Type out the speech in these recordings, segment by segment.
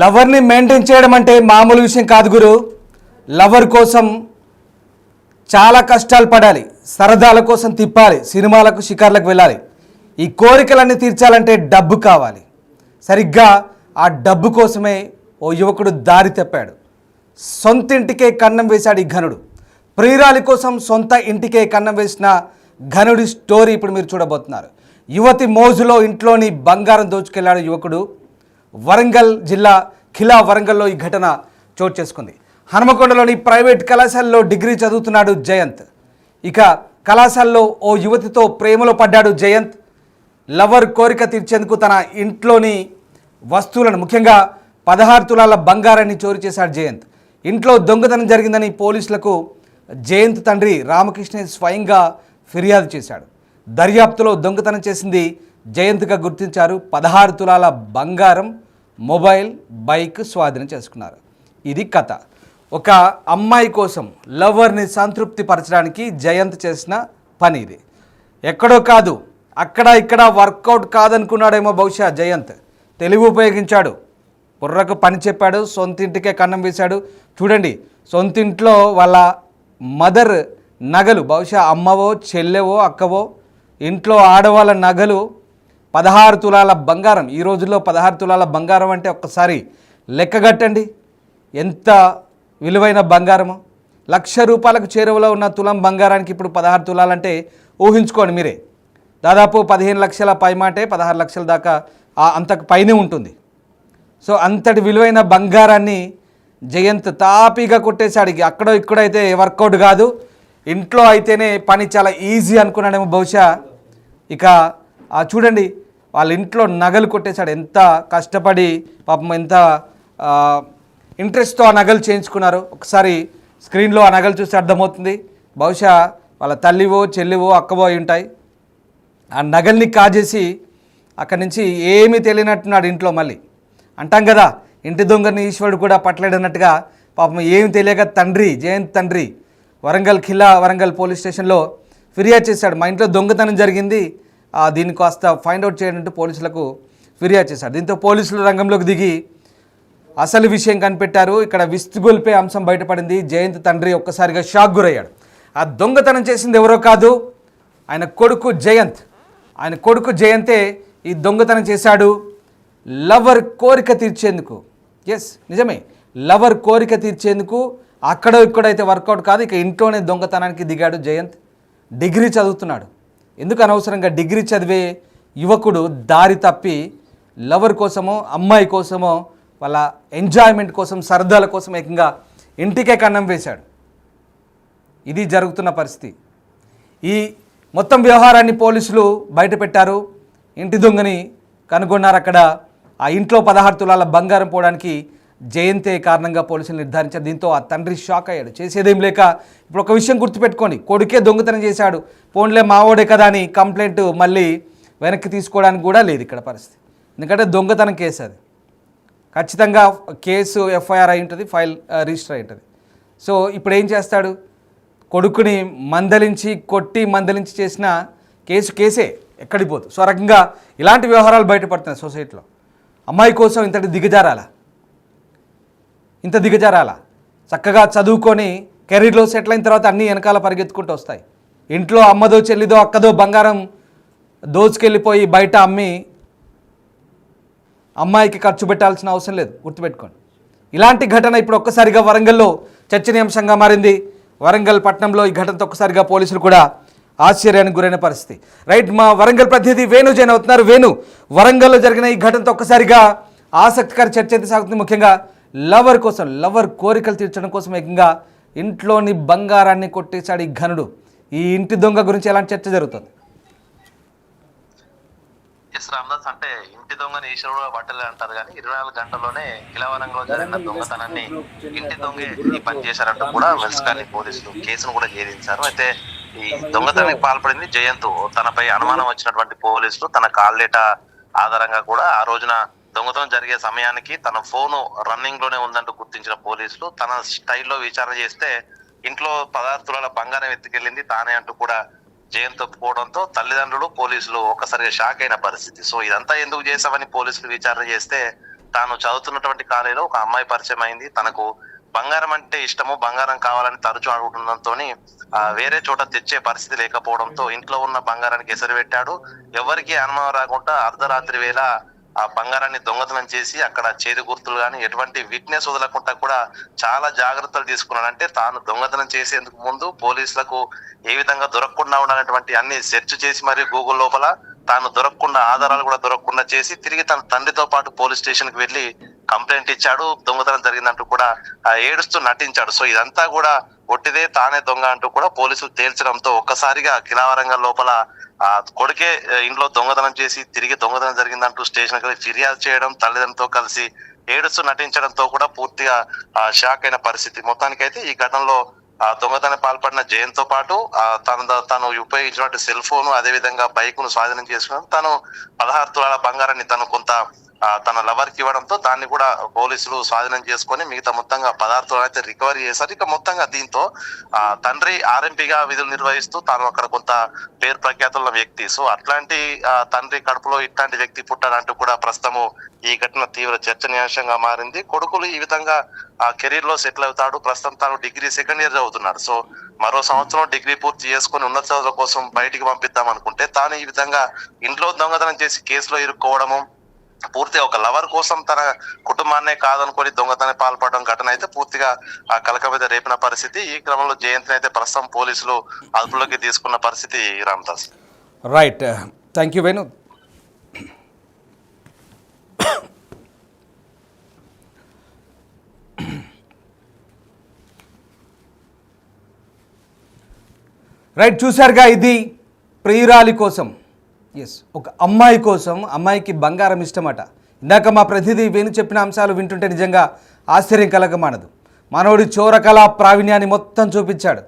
లవర్ని maintain చేయడం అంటే మామూలు విషయం కాదు గురు. లవర్ కోసం చాలా కష్టాలు పడాలి, సరదాల కోసం తిప్పాలి, సినిమాలకు షికార్లకు వెళ్ళాలి. ఈ కోరికలన్నీ తీర్చాలంటే డబ్బు కావాలి. సరిగ్గా ఆ డబ్బు కోసమే ఓ యువకుడు దారి తప్పాడు. సొంత ఇంటికే కన్నం వేశాడు ఈ ఘనుడు. ప్రియురాలి కోసం సొంత ఇంటికే కన్నం వేసిన ఘనుడి స్టోరీ ఇప్పుడు మీరు చూడబోతున్నారు. యువతి మోజులో ఇంట్లోని బంగారం దోచుకెళ్లాడు యువకుడు. వరంగల్ జిల్లా ఖిలా వరంగల్లో ఈ ఘటన చోటు చేసుకుంది. హనుమకొండలోని ప్రైవేట్ కళాశాలలో డిగ్రీ చదువుతున్నాడు జయంత్. ఇక కళాశాలలో ఓ యువతితో ప్రేమలో పడ్డాడు జయంత్. లవర్ కోరిక తీర్చేందుకు తన ఇంట్లోని వస్తువులను, ముఖ్యంగా 16 తులాల బంగారాన్ని చోరీ చేశాడు జయంత్. ఇంట్లో దొంగతనం జరిగిందని పోలీసులకు జయంత్ తండ్రి రామకృష్ణ స్వయంగా ఫిర్యాదు చేశాడు. దర్యాప్తులో దొంగతనం చేసింది జయంత్గా గుర్తించారు. 16 తులాల బంగారం, మొబైల్, బైక్ స్వాధీనం చేసుకున్నారు. ఇది కథ. ఒక అమ్మాయి కోసం లవర్ని సంతృప్తి పరచడానికి జయంత్ చేసిన పని ఇది. ఎక్కడో కాదు, అక్కడ ఇక్కడ వర్కౌట్ కాదనుకున్నాడేమో బహుశా జయంత్. తెలివి ఉపయోగించాడు, బుర్రకు పని చెప్పాడు, సొంత ఇంటికే కన్నం వేశాడు. చూడండి, సొంత ఇంట్లో వాళ్ళ మదర్ నగలు, బహుశా అమ్మవో చెల్లెవో అక్కవో, ఇంట్లో ఆడవాళ్ళ నగలు, 16 తులాల బంగారం. ఈ రోజుల్లో 16 తులాల బంగారం అంటే ఒక్కసారి లెక్కగట్టండి ఎంత విలువైన బంగారము. ₹1,00,000 చేరువలో ఉన్న తులం బంగారానికి ఇప్పుడు 16 తులాలంటే ఊహించుకోండి మీరే. దాదాపు 15 లక్షల పైమాటే, 16 లక్షల దాకా అంతకు పైనే ఉంటుంది. సో అంతటి విలువైన బంగారాన్ని జయంత్ తాపీగా కొట్టేశాడు. అక్కడో ఇక్కడైతే వర్కౌట్ కాదు, ఇంట్లో అయితేనే పని చాలా ఈజీ అనుకున్నాడేమో బహుశా. ఇక చూడండి, వాళ్ళ ఇంట్లో నగలు కొట్టేశాడు. ఎంత కష్టపడి పాపం, ఎంత ఇంట్రెస్ట్తో ఆ నగలు చేయించుకున్నారు. ఒకసారి స్క్రీన్లో ఆ నగలు చూస్తే అర్థమవుతుంది. బహుశా వాళ్ళ తల్లివో చెల్లివో అక్కవో అయి ఉంటాయి. ఆ నగల్ని కాజేసి అక్కడి నుంచి ఏమీ తెలియనట్టున్నాడు ఇంట్లో. మళ్ళీ అంటాం కదా, ఇంటి దొంగని ఈశ్వరుడు కూడా పట్టలేడన్నట్టుగా పాపం ఏమి తెలియక జయంత్ తండ్రి ఖిలా వరంగల్ పోలీస్ స్టేషన్లో ఫిర్యాదు చేశాడు. మా ఇంట్లో దొంగతనం జరిగింది, దీన్ని కాస్త ఫైండ్ అవుట్ చేయాలంటూ పోలీసులకు ఫిర్యాదు చేశాడు. దీంతో పోలీసులు రంగంలోకి దిగి అసలు విషయం కనిపెట్టారు. ఇక్కడ విస్తుగొల్పే అంశం బయటపడింది. జయంత్ తండ్రి ఒక్కసారిగా షాక్ గురయ్యాడు. ఆ దొంగతనం చేసింది ఎవరో కాదు, ఆయన కొడుకు జయంత్. ఆయన కొడుకు జయంతే ఈ దొంగతనం చేశాడు లవర్ కోరిక తీర్చేందుకు. ఎస్, నిజమే, లవర్ కోరిక తీర్చేందుకు. అక్కడో ఇక్కడైతే వర్కౌట్ కాదు, ఇక ఇంట్లోనే దొంగతనానికి దిగాడు జయంత్. డిగ్రీ చదువుతున్నాడు. ఎందుకు అనవసరంగా డిగ్రీ చదివే యువకుడు దారి తప్పి లవర్ కోసమో, అమ్మాయి కోసమో, వాళ్ళ ఎంజాయ్మెంట్ కోసం, సరదాల కోసం ఏకంగా ఇంటికే కన్నం వేశాడు. ఇది జరుగుతున్న పరిస్థితి. ఈ మొత్తం వ్యవహారాన్ని పోలీసులు బయటపెట్టారు. ఇంటి దొంగని కనుగొన్నారు. అక్కడ ఆ ఇంట్లో 16 తులాల బంగారం పోవడానికి జయంతే కారణంగా పోలీసులు నిర్ధారించారు. దీంతో ఆ తండ్రి షాక్ అయ్యాడు. చేసేదేం లేక ఇప్పుడు ఒక విషయం గుర్తుపెట్టుకోండి, కొడుకే దొంగతనం చేశాడు, పోన్లే మావోడే కదా అని కంప్లైంట్ మళ్ళీ వెనక్కి తీసుకోవడానికి కూడా లేదు ఇక్కడ పరిస్థితి. ఎందుకంటే దొంగతనం కేసు అది. ఖచ్చితంగా కేసు ఎఫ్ఐఆర్ అయి ఉంటుంది, ఫైల్ రిజిస్టర్ అయి ఉంటుంది. సో ఇప్పుడు ఏం చేస్తాడు, కొడుకుని కొట్టి మందలించి చేసిన కేసే ఎక్కడికి పోదు. సో రకంగా ఇలాంటి వ్యవహారాలు బయటపడుతున్నాయి సొసైటీలో. అమ్మాయి కోసం ఇంత దిగజారాలా? చక్కగా చదువుకొని కెరీర్లో సెటిల్ అయిన తర్వాత అన్నీ వెనకాల పరిగెత్తుకుంటూ వస్తాయి. ఇంట్లో అమ్మదో చెల్లిదో అక్కదో బంగారం దోచుకెళ్ళిపోయి బయట అమ్మి అమ్మాయికి ఖర్చు పెట్టాల్సిన అవసరం లేదు, గుర్తుపెట్టుకోండి. ఇలాంటి ఘటన ఇప్పుడు ఒక్కసారిగా వరంగల్లో చర్చనీయాంశంగా మారింది. వరంగల్ పట్టణంలో ఈ ఘటనతో ఒక్కసారిగా పోలీసులు కూడా ఆశ్చర్యానికి గురైన పరిస్థితి. రైట్, మా వరంగల్ ప్రతినిధి వేణు జాయిన్ అవుతున్నారు. వేణు, వరంగల్లో జరిగిన ఈ ఘటనతో ఒక్కసారిగా ఆసక్తికర చర్చ అయితే సాగుతుంది. ముఖ్యంగా లవర్ కోసం, లవర్ కోరికలు తీర్చడం కోసం ఏకంగా ఇంట్లోని బంగారాన్ని కొట్టేశాడు ఈ ఘనుడు. ఈ ఇంటి దొంగ గురించి ఎలాంటి చర్చ జరుగుతుంది? రామదాస్, అంటే ఇంటి దొంగని ఈశ్వరుడు బట్టలే అంటారు కానీ 24 గంటల్లోనే కిలవరంలో జరిగిన దొంగతనాన్ని ఇంటి దొంగే ఈ పని చేశారంటూ కూడా వెల్స్కాని పోలీసులు కేసును కూడా ఛేదించారు. అయితే ఈ దొంగతనానికి పాల్పడింది జయంత్. తనపై అనుమానం వచ్చినటువంటి పోలీసులు తన కాల్ డేటా ఆధారంగా కూడా ఆ రోజున దొంగతనం జరిగే సమయానికి తన ఫోను రన్నింగ్ లోనే ఉందంటూ గుర్తించిన పోలీసులు తన స్టైల్లో విచారణ చేస్తే ఇంట్లో 16 తులాల బంగారం ఎత్తుకెళ్ళింది తానే అంటూ కూడా జయంత్ ఒప్పుకోవడంతో తల్లిదండ్రులు పోలీసులు ఒక్కసారిగా షాక్ అయిన పరిస్థితి. సో ఇదంతా ఎందుకు చేశామని పోలీసులు విచారణ చేస్తే తాను చదువుతున్నటువంటి కాలేజీలో ఒక అమ్మాయి పరిచయం అయింది. తనకు బంగారం అంటే ఇష్టము, బంగారం కావాలని తరచూ అడుగుతుండడంతో వేరే చోట తెచ్చే పరిస్థితి లేకపోవడంతో ఇంట్లో ఉన్న బంగారానికి ఎసరు పెట్టాడు. ఎవరికి అనుమానం రాకుండా అర్ధరాత్రి వేళ ఆ బంగారాన్ని దొంగతనం చేసి అక్కడ చేదు గుర్తులు కానీ ఎటువంటి విట్నెస్ వదలకుండా కూడా చాలా జాగ్రత్తలు తీసుకున్నాడు. అంటే తాను దొంగతనం చేసేందుకు ముందు పోలీసులకు ఏ విధంగా దొరకకుండా ఉండాలనేటువంటి అన్ని సెర్చ్ చేసి మరి గూగుల్ లోపల తాను దొరకకుండా, ఆధారాలు కూడా దొరకకుండా చేసి తిరిగి తన తండ్రితో పాటు పోలీస్ స్టేషన్ కి వెళ్లి కంప్లైంట్ ఇచ్చాడు. దొంగతనం జరిగిందంటూ కూడా ఏడుస్తూ నటించాడు. సో ఇదంతా కూడా ఒట్టిదే, తానే దొంగ అంటూ కూడా పోలీసులు తేల్చడంతో ఒక్కసారిగా కిలావరంగల్ లోపల కొడుకే ఇంట్లో దొంగతనం చేసి తిరిగి దొంగతనం జరిగిందంటూ స్టేషన్ కి ఫిర్యాదు చేయడం, తల్లిదండ్రులతో కలిసి ఏడుస్తూ నటించడంతో కూడా పూర్తిగా షాక్ అయిన పరిస్థితి. మొత్తానికైతే ఈ ఘటనలో దొంగతనం పాల్పడిన జయన్ తో పాటు తను ఉపయోగించినటువంటి సెల్ ఫోన్, అదే విధంగా బైక్ ను స్వాధీనం చేసుకున్నాడు. తను 16 తులాల బంగారాన్ని తను కొంత తన లవర్ కి ఇవ్వడంతో దాన్ని కూడా పోలీసులు స్వాధీనం చేసుకొని మిగతా మొత్తంగా 16 తులాలు అయితే రికవరీ చేశారు. ఇక మొత్తంగా దీంతో తండ్రి ఆర్ఎంపీగా విధులు నిర్వహిస్తూ తాను అక్కడ కొంత పేరు ప్రఖ్యాతుల వ్యక్తి. సో అట్లాంటి తండ్రి కడుపులో ఇట్లాంటి వ్యక్తి పుట్టాడంటూ కూడా ప్రస్తుతము ఈ ఘటన తీవ్ర చర్చనీయాంశంగా మారింది. కొడుకులు ఈ విధంగా కెరీర్ లో సెటిల్ అవుతాడు. ప్రస్తుతం తాను డిగ్రీ సెకండ్ ఇయర్ చదువుతున్నాడు. సో మరో సంవత్సరం డిగ్రీ పూర్తి చేసుకుని ఉన్నత చదువుల కోసం బయటికి పంపిద్దాం అనుకుంటే తాను ఈ విధంగా ఇంట్లో దొంగతనం చేసి కేసులో ఇరుక్కోవడము, పూర్తిగా ఒక లవర్ కోసం తన కుటుంబాన్నే కాదనుకొని దొంగతనం పాల్పడడం ఘటన అయితే పూర్తిగా కలక మీద రేపిన పరిస్థితి. ఈ క్రమంలో జయంతిని అయితే ప్రస్తుతం పోలీసులు అదుపులోకి తీసుకున్న పరిస్థితి. Ramadas. Right, thank you Venu. Right, చూశారుగా, ఇది ప్రియురాలి కోసం, ఎస్, ఒక అమ్మాయి కోసం. అమ్మాయికి బంగారం ఇష్టమట. ఇందాక మా ప్రతినిధి వేణు చెప్పిన అంశాలు వింటుంటే నిజంగా ఆశ్చర్యం కలగమానదు. మనోడి చోరకళా ప్రావీణ్యాన్ని మొత్తం చూపించాడు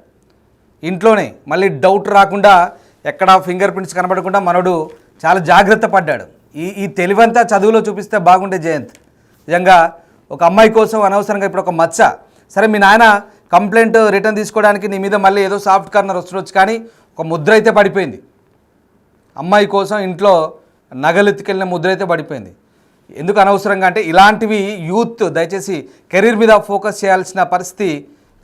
ఇంట్లోనే. మళ్ళీ డౌట్ రాకుండా, ఎక్కడ ఫింగర్ ప్రింట్స్ కనబడకుండా మనోడు చాలా జాగ్రత్త పడ్డాడు. ఈ తెలివంతా చదువులో చూపిస్తే బాగుండే జయంత్. నిజంగా ఒక అమ్మాయి కోసం అనవసరంగా ఇప్పుడు ఒక మచ్చ. సరే, మీ నాయన కంప్లైంట్ రిటర్న్ తీసుకోవడానికి నీ మీద మళ్ళీ ఏదో సాఫ్ట్ కార్నర్ వస్తుండొచ్చు, కానీ ఒక ముద్ర అయితే పడిపోయింది. అమ్మాయి కోసం ఇంట్లో నగలెత్తుకెళ్ళిన ముద్ర అయితే పడిపోయింది. ఎందుకు అనవసరంగా అంటే, ఇలాంటివి యూత్ దయచేసి కెరీర్ మీద ఫోకస్ చేయాల్సిన పరిస్థితి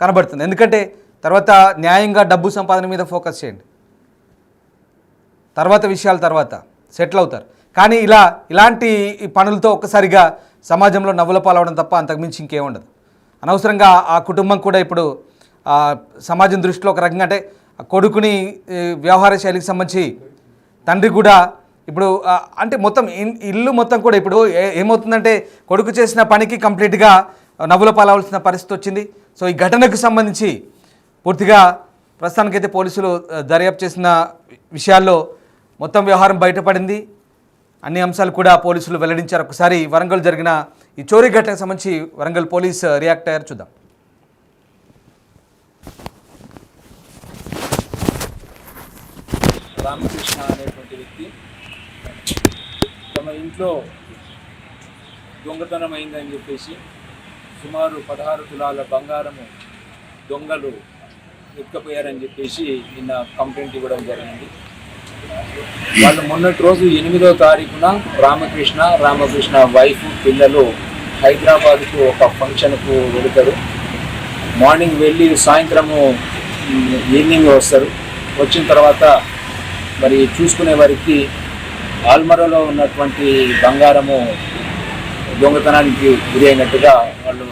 కనబడుతుంది. ఎందుకంటే తర్వాత న్యాయంగా డబ్బు సంపాదన మీద ఫోకస్ చేయండి, తర్వాత విషయాల తర్వాత సెటిల్ అవుతారు. కానీ ఇలాంటి పనులతో ఒక్కసారిగా సమాజంలో నవ్వుల పాలవడం తప్ప అంతకుమించి ఇంకేముండదు. అనవసరంగా ఆ కుటుంబం కూడా ఇప్పుడు సమాజం దృష్టిలో ఒక రకంగా, అంటే కొడుకుని వ్యవహార శైలికి సంబంధించి తండ్రి కూడా ఇప్పుడు అంటే మొత్తం ఇల్లు మొత్తం కూడా ఇప్పుడు ఏమవుతుందంటే, కొడుకు చేసిన పనికి కంప్లీట్గా నవ్వుల పాలవలసిన పరిస్థితి వచ్చింది. సో ఈ ఘటనకు సంబంధించి పూర్తిగా ప్రస్తుతానికైతే పోలీసులు దర్యాప్తు చేసిన విషయాల్లో మొత్తం వ్యవహారం బయటపడింది. అన్ని అంశాలు కూడా పోలీసులు వెల్లడించారు. ఒకసారి వరంగల్ జరిగిన ఈ చోరీ ఘటనకు సంబంధించి వరంగల్ పోలీస్ రియాక్ట్ అయ్యారు, చూద్దాం. రామకృష్ణ అనేటువంటి వ్యక్తి తమ ఇంట్లో దొంగతనం అయిందని చెప్పేసి సుమారు 16 తులాల బంగారము దొంగలు ఎత్తుకుపోయారని చెప్పేసి నిన్న కంప్లైంట్ ఇవ్వడం జరిగింది. వాళ్ళు మొన్నటి రోజు 8వ తారీఖున రామకృష్ణ వైఫ్, పిల్లలు హైదరాబాద్కు ఒక ఫంక్షన్కు వెళుతారు. మార్నింగ్ వెళ్ళి సాయంత్రము ఈవినింగ్ వస్తారు. వచ్చిన తర్వాత మరి చూసుకునే వారికి ఆల్మరలో ఉన్నటువంటి బంగారము దొంగతనానికి గురి అయినట్టుగా వాళ్ళు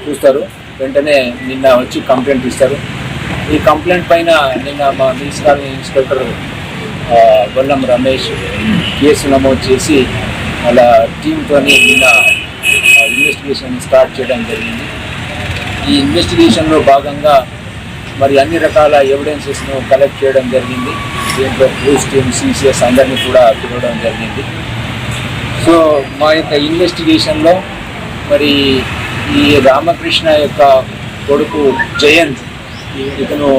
చూస్తారు. వెంటనే నిన్న వచ్చి కంప్లైంట్ ఇస్తారు. ఈ కంప్లైంట్ పైన నిన్న మా municipal inspector Bollam Ramesh case నమోదు చేసి వాళ్ళ టీంతో నిన్న ఇన్వెస్టిగేషన్ స్టార్ట్ చేయడం జరిగింది. ఈ ఇన్వెస్టిగేషన్లో భాగంగా మరి అన్ని రకాల ఎవిడెన్సెస్ను కలెక్ట్ చేయడం జరిగింది. దీంట్లో పోలీస్ టీమ్, సిసిఎస్ అందరినీ కూడా పిలవడం జరిగింది. సో మా యొక్క ఇన్వెస్టిగేషన్లో మరి ఈ రామకృష్ణ యొక్క కొడుకు జయంత్, ఇతను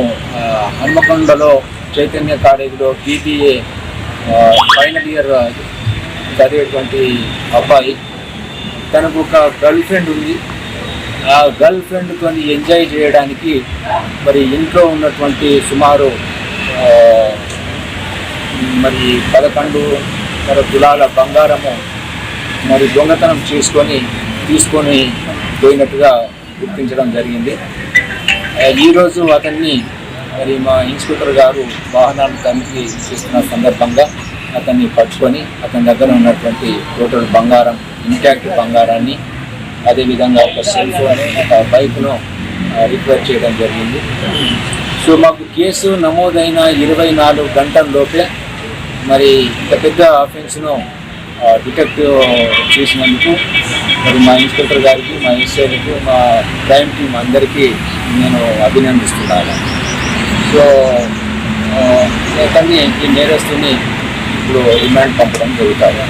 హన్మకొండలో చైతన్య కాలేజీలో BBA ఫైనల్ ఇయర్ చదివేటువంటి అబ్బాయి. తనకు ఒక గర్ల్ ఫ్రెండ్ ఉంది. ఆ గర్ల్ ఫ్రెండ్తో ఎంజాయ్ చేయడానికి మరి ఇంట్లో ఉన్నటువంటి సుమారు మరి 11 తులాల బంగారము మరి దొంగతనం తీసుకొని పోయినట్టుగా గుర్తించడం జరిగింది. ఈరోజు అతన్ని మరి మా ఇన్స్పెక్టర్ గారు వాహనాలు తనిఖీ చేస్తున్న సందర్భంగా అతన్ని పట్టుకొని అతని దగ్గర ఉన్నటువంటి టోటల్ బంగారం, ఇంటాక్ట్ బంగారాన్ని, అదేవిధంగా ఒక సెల్ ఫోన్, ఒక బైక్ను రికవర్ చేయడం జరిగింది. సో మాకు కేసు నమోదైన 24 గంటల్లోపే మరి ఇంత పెద్ద అఫెన్స్ను డిటెక్ట్ చేసినందుకు మరి మా ఇన్స్పెక్టర్ గారికి, మా ఎస్ఐలకు, మా క్రైమ్ టీమ్ అందరికీ నేను అభినందిస్తున్నాను. సో అతన్ని ఈ నేరస్తుని ఇప్పుడు రిమాండ్ పంపడం జరుగుతుంది.